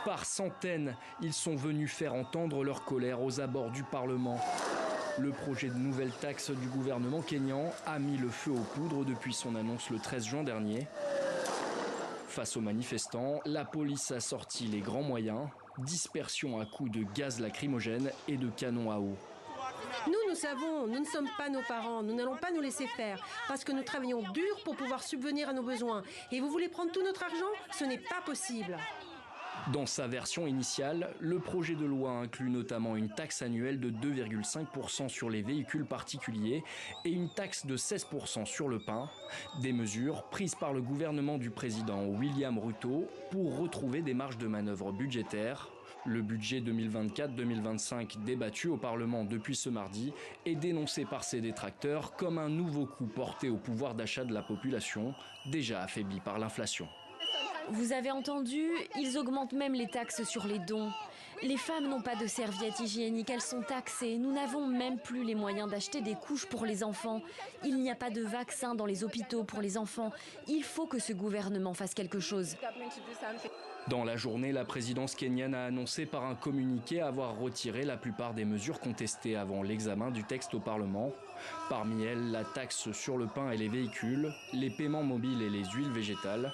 Par centaines, ils sont venus faire entendre leur colère aux abords du Parlement. Le projet de nouvelle taxe du gouvernement kényan a mis le feu aux poudres depuis son annonce le 13 juin dernier. Face aux manifestants, la police a sorti les grands moyens, dispersion à coups de gaz lacrymogène et de canons à eau. Nous savons, nous ne sommes pas nos parents, nous n'allons pas nous laisser faire, parce que nous travaillons dur pour pouvoir subvenir à nos besoins. Et vous voulez prendre tout notre argent? Ce n'est pas possible. Dans sa version initiale, le projet de loi inclut notamment une taxe annuelle de 2,5% sur les véhicules particuliers et une taxe de 16% sur le pain, des mesures prises par le gouvernement du président William Ruto pour retrouver des marges de manœuvre budgétaires. Le budget 2024-2025 débattu au Parlement depuis ce mardi est dénoncé par ses détracteurs comme un nouveau coup porté au pouvoir d'achat de la population, déjà affaibli par l'inflation. Vous avez entendu, ils augmentent même les taxes sur les dons. Les femmes n'ont pas de serviettes hygiéniques, elles sont taxées. Nous n'avons même plus les moyens d'acheter des couches pour les enfants. Il n'y a pas de vaccin dans les hôpitaux pour les enfants. Il faut que ce gouvernement fasse quelque chose. Dans la journée, la présidence kenyane a annoncé par un communiqué avoir retiré la plupart des mesures contestées avant l'examen du texte au Parlement. Parmi elles, la taxe sur le pain et les véhicules, les paiements mobiles et les huiles végétales.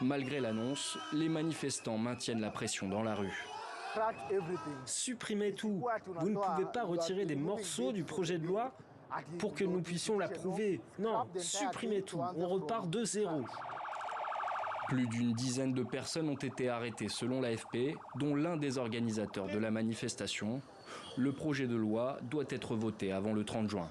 Malgré l'annonce, les manifestants maintiennent la pression dans la rue. Supprimez tout. Vous ne pouvez pas retirer des morceaux du projet de loi pour que nous puissions l'approuver. Non, supprimez tout. On repart de zéro. Plus d'une dizaine de personnes ont été arrêtées selon l'AFP, dont l'un des organisateurs de la manifestation. Le projet de loi doit être voté avant le 30 juin.